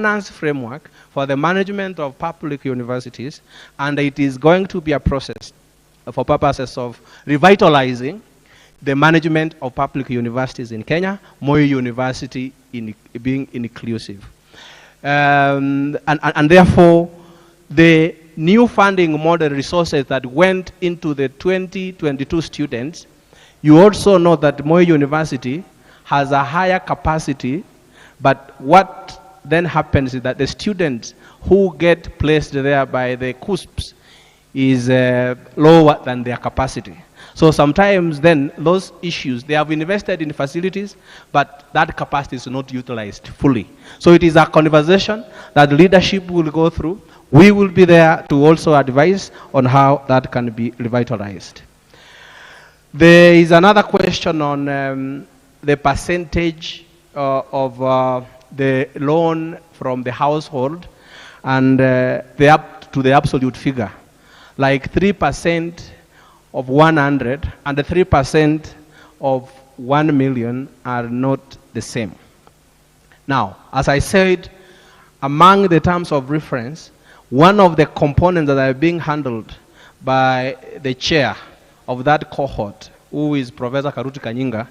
governance framework for the management of public universities, and it is going to be a process for purposes of revitalizing the management of public universities in Kenya, Moi University being inclusive. And therefore, the new funding model resources that went into the 2022 students, you also know that Moi University has a higher capacity, but what then happens is that the students who get placed there by the CUSPs is lower than their capacity. So sometimes then those issues, they have invested in facilities, but that capacity is not utilized fully. So it is a conversation that leadership will go through. We will be there to also advise on how that can be revitalized. There is another question on the percentage of the loan from the household and up to the absolute figure. Like 3% of 100 and the 3% of 1 million are not the same. Now, as I said, among the terms of reference, one of the components that are being handled by the chair of that cohort, who is Professor Karuti Kanyinga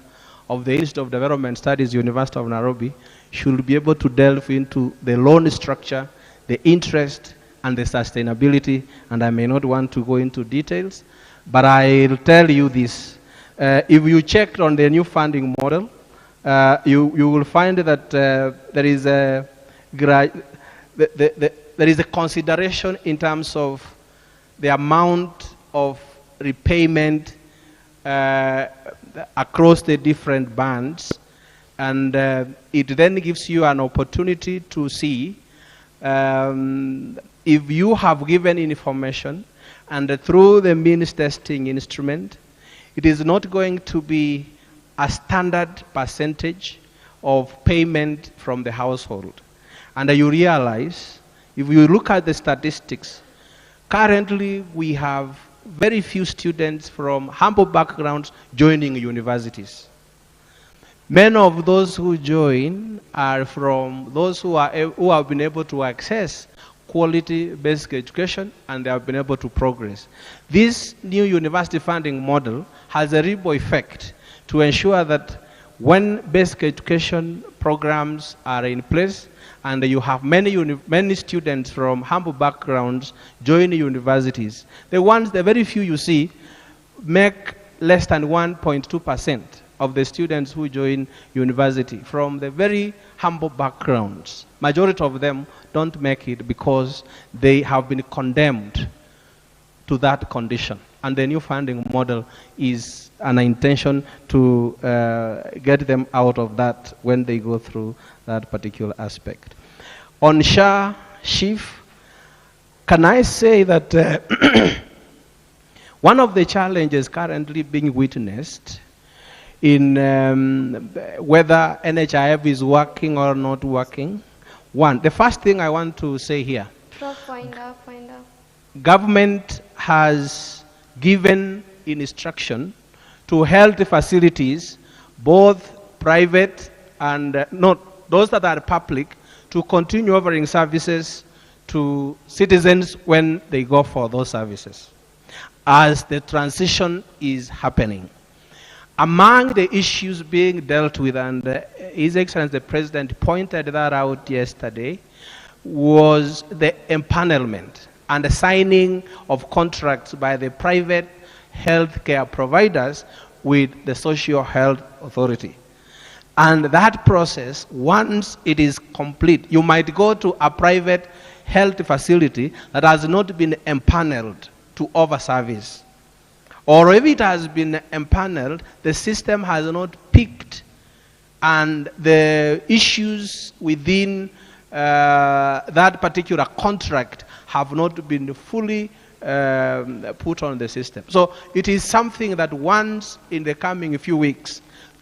of the Institute of Development Studies, University of Nairobi, should be able to delve into the loan structure, the interest, and the sustainability, and I may not want to go into details, but I'll tell you this. If you checked on the new funding model, you will find that there is a consideration in terms of the amount of repayment across the different bands, and it then gives you an opportunity to see if you have given information and through the means testing instrument, it is not going to be a standard percentage of payment from the household. And you realize, if you look at the statistics, currently we have very few students from humble backgrounds joining universities. Many of those who join are from those who have been able to access quality basic education, and they have been able to progress. This new university funding model has a ripple effect to ensure that when basic education programs are in place and you have many students from humble backgrounds joining universities, the very few you see make less than 1.2% of the students who join university from the very humble backgrounds. Majority of them don't make it because they have been condemned to that condition. And the new funding model is an intention to get them out of that when they go through that particular aspect. On SHA, SHIF, can I say that one of the challenges currently being witnessed in whether NHIF is working or not working. One, the first thing I want to say here. Find out. Government has given instruction to health facilities, both private and not those that are public, to continue offering services to citizens when they go for those services, as the transition is happening. Among the issues being dealt with, and His Excellency the President pointed that out yesterday, was the empanelment and the signing of contracts by the private healthcare providers with the Social Health Authority. And that process, once it is complete, you might go to a private health facility that has not been empaneled to offer service. Or if it has been empaneled, the system has not picked, and the issues within that particular contract have not been fully put on the system. So it is something that once in the coming few weeks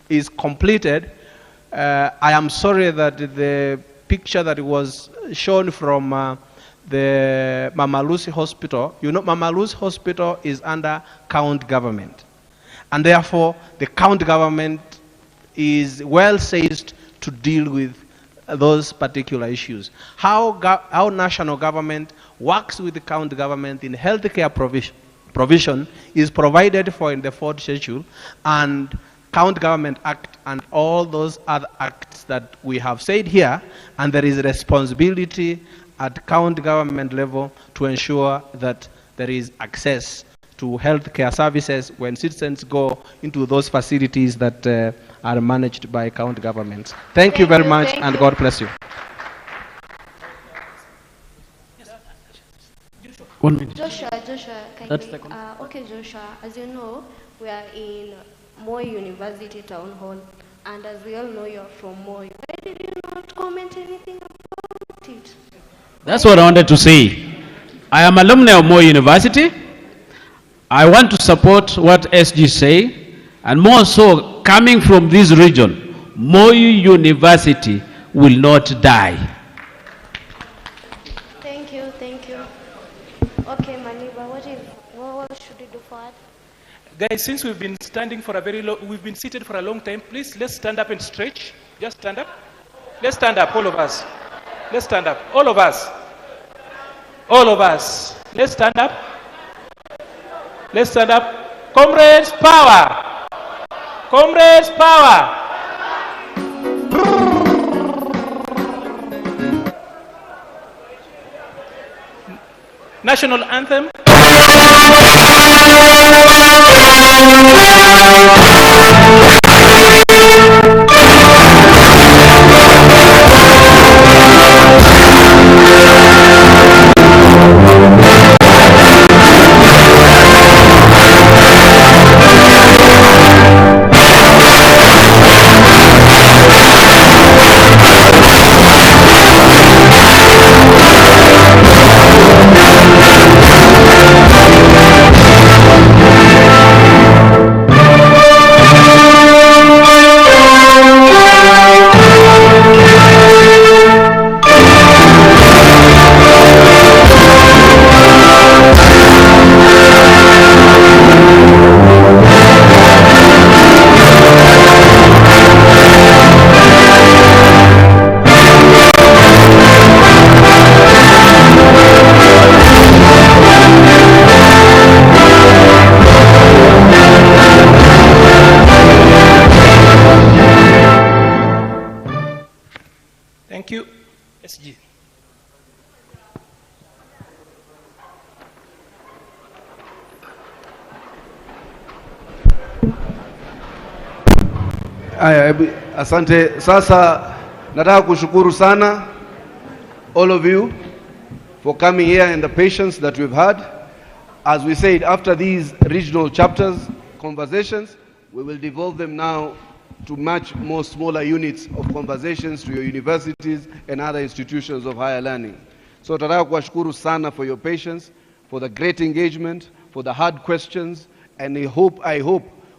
is completed, I am sorry that the picture that was shown from the Mama Lucy Hospital, you know, Mama Lucy Hospital is under county government. And therefore, the county government is well sized to deal with those particular issues. How national government works with the county government in healthcare provision is provided for in the 4th schedule, and County Government Act and all those other acts that we have said here, and there is a responsibility at county government level to ensure that there is access to healthcare services when citizens go into those facilities that are managed by county governments. Thank you very much, and God bless you. 1 minute. Joshua, okay, Joshua, as you know, we are in Moi University Town Hall, and as we all know, you're from Moi. Why did you not comment anything about it? That's what I wanted to say. I am alumni of Moi University. I want to support what SG say, and more so, coming from this region, Moi University will not die. Thank you. Okay, Maniba, what should we do for it? Guys, since we've been standing for we've been seated for a long time, please let's stand up and stretch. Just stand up. Let's stand up, all of us. Let's stand up, all of us. All of us. Let's stand up. Let's stand up. Comrades, power! Comrades, power! National anthem. Thank you, SG. Asante. Sasa nataka kushukuru sana all of you for coming here and the patience that we've had. As we said, after these regional chapters, conversations, we will devolve them now to much more smaller units of conversations to your universities and other institutions of higher learning. So nataka kuwashukuru sana for your patience, for the great engagement, for the hard questions, and I hope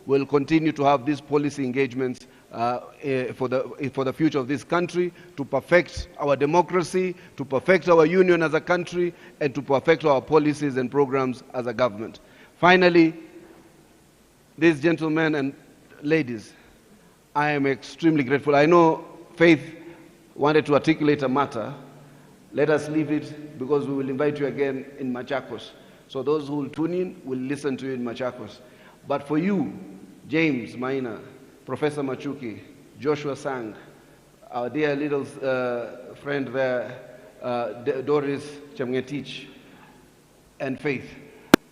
we'll continue to have these policy engagements for the future of this country, to perfect our democracy, to perfect our union as a country, and to perfect our policies and programs as a government. Finally, these gentlemen and ladies, I am extremely grateful. I know Faith wanted to articulate a matter. Let us leave it, because we will invite you again in Machakos. So those who will tune in will listen to you in Machakos. But for you, James Maina, Professor Machuki, Joshua Sang, our dear little friend there, Doris Chamngetich, and Faith,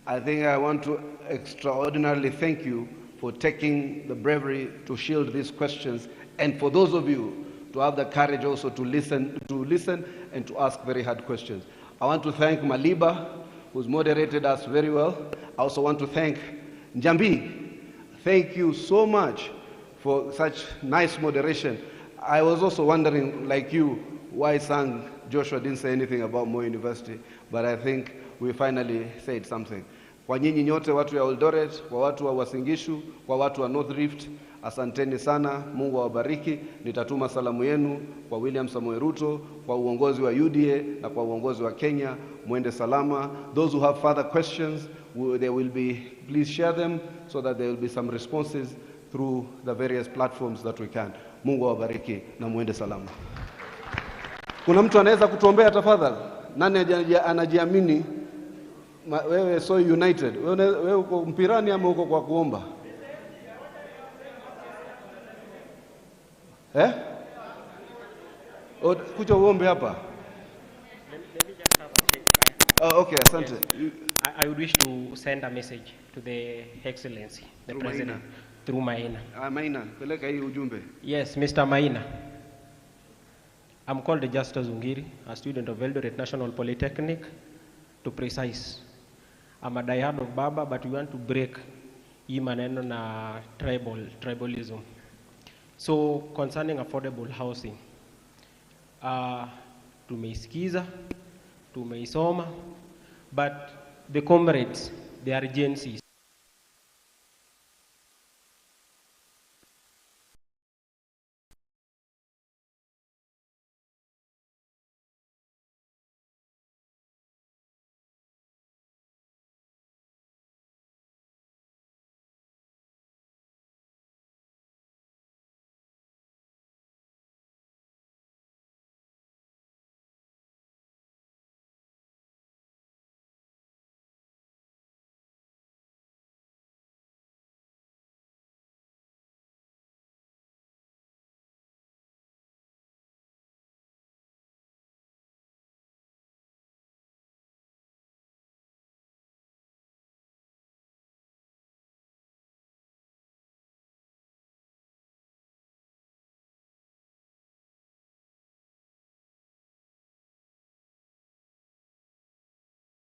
I think I want to extraordinarily thank you for taking the bravery to shield these questions, and for those of you to have the courage also to listen and to ask very hard questions. I want to thank Maliba, who's moderated us very well. I also want to thank Njambi. Thank you so much for such nice moderation. I was also wondering, like you, why Joshua didn't say anything about Moi University, but I think we finally said something. Kwa nyinyi nyote watu ya Eldoret, kwa watu wa Uasin Gishu, kwa watu wa North Rift, asanteni sana, Mungu awabariki. Nitatuma salamu yenu kwa William Samoei Ruto, kwa uongozi wa UDA na kwa uongozi wa Kenya. Muende salama. Those who have further questions, please share them so that there will be some responses through the various platforms that we can. Mungu awabariki na muende salama. Kuna mtu anaweza kutuombea tafadhali? Nani anajiamini? Wewe so united. Wewe uko mpirani ama uko kwa kuomba? Kuja uombe hapa. Let me just have a check. Okay, asante. Yes. I would wish to send a message to the Excellency, the Through President, Maina. through Maina. Maina, peleka hii ujumbe. Yes, Mr. Maina. I'm called Justus Ungiri, a student of Eldoret National Polytechnic, to precise. I'm a diehard of Baba, but we want to break hii maneno na tribalism. So, concerning affordable housing, tumeisikiza, tumeisoma, but the comrades, the agencies,